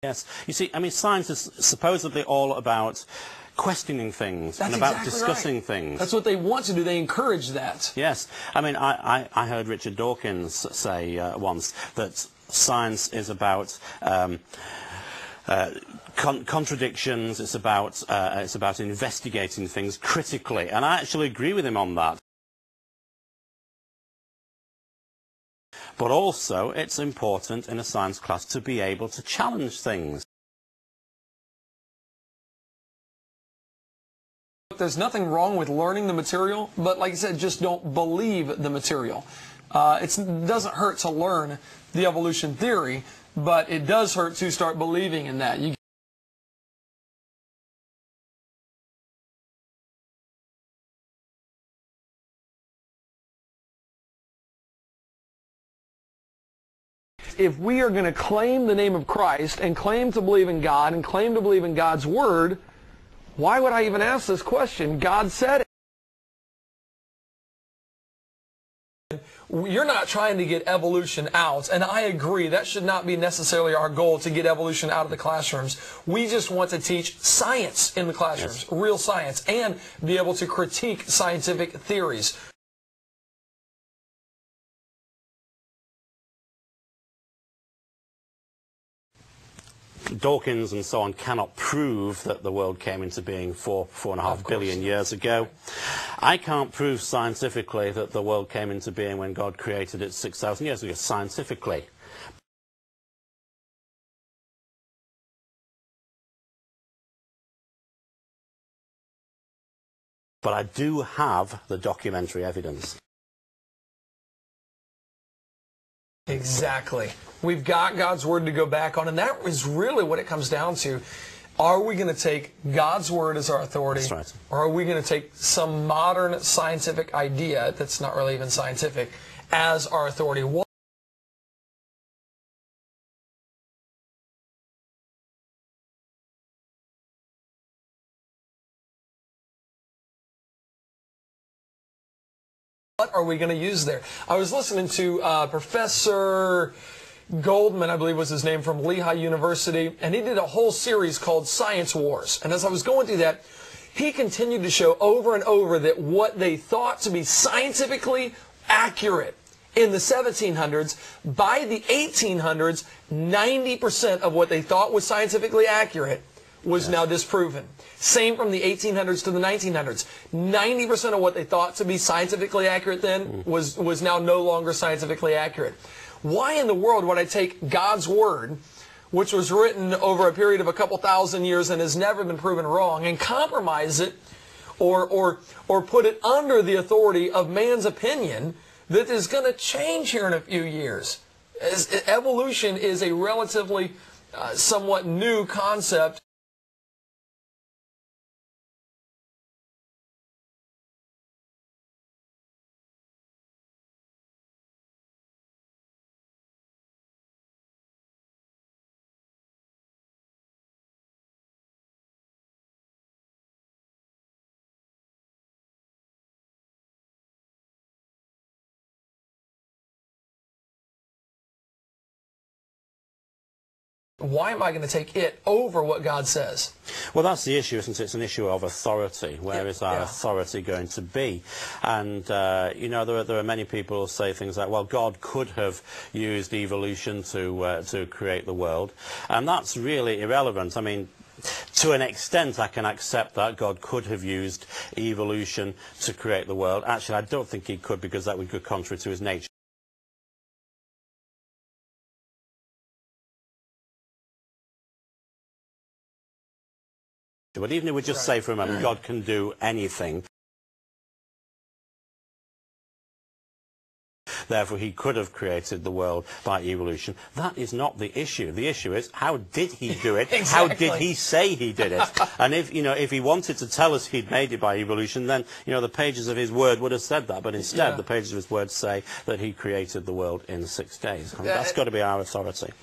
Yes. You see, I mean, science is supposedly all about questioning things and about discussing things. That's what they want to do. They encourage that. Yes. I mean, I heard Richard Dawkins say once that science is about contradictions. It's about investigating things critically, and I actually agree with him on that. But also, it's important in a science class to be able to challenge things. There's nothing wrong with learning the material, but like I said, just don't believe the material. It doesn't hurt to learn the evolution theory, but it does hurt to start believing in that. If we are going to claim the name of Christ and claim to believe in God and claim to believe in God's Word, why would I even ask this question? God said it. You're not trying to get evolution out, and I agree, that should not be necessarily our goal, to get evolution out of the classrooms. We just want to teach science in the classrooms, yes, real science, and be able to critique scientific theories. Dawkins and so on cannot prove that the world came into being 4.5 billion years ago. I can't prove scientifically that the world came into being when God created it 6,000 years ago, scientifically. But I do have the documentary evidence. Exactly. We've got God's Word to go back on, and that is really what it comes down to. Are we going to take God's Word as our authority? That's right. Or are we going to take some modern scientific idea that's not really even scientific as our authority? What are we going to use there? I was listening to Professor Goldman, I believe was his name, from Lehigh University, and he did a whole series called Science Wars. And as I was going through that, he continued to show over and over that what they thought to be scientifically accurate in the 1700s, by the 1800s, 90% of what they thought was scientifically accurate was now disproven. Same from the 1800s to the 1900s. 90% of what they thought to be scientifically accurate then was now no longer scientifically accurate. Why in the world would I take God's Word, which was written over a period of a couple thousand years and has never been proven wrong, and compromise it or put it under the authority of man's opinion that is going to change here in a few years? Evolution is a relatively somewhat new concept. Why am I going to take it over what God says? Well, that's the issue, isn't it? It's an issue of authority. Where is our authority going to be? And, you know, there are many people who say things like, well, God could have used evolution to create the world. And that's really irrelevant. I mean, to an extent, I can accept that God could have used evolution to create the world. Actually, I don't think he could, because that would go contrary to his nature. But even if we just say for a moment, God can do anything, therefore he could have created the world by evolution, that is not the issue. The issue is, how did he do it? Exactly. How did he say he did it? And if, you know, if he wanted to tell us he'd made it by evolution, then, you know, the pages of his word would have said that. But instead, the pages of his word say that he created the world in 6 days. And that's got to be our authority.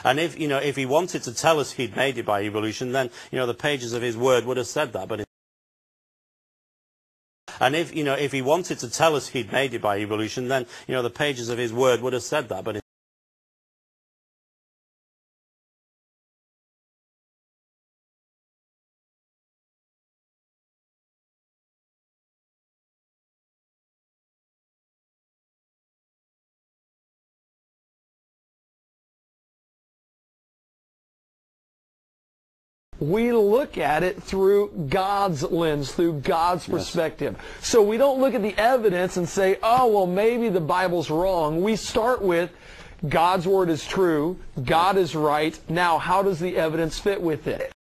And if, you know, if he wanted to tell us he'd made it by evolution, then, you know, the pages of his word would have said that. But and if, you know, if he wanted to tell us he'd made it by evolution, then, you know, the pages of his word would have said that. But we look at it through God's lens, through God's perspective. So we don't look at the evidence and say, oh, well, maybe the Bible's wrong. We start with God's Word is true, God is right. Now, how does the evidence fit with it?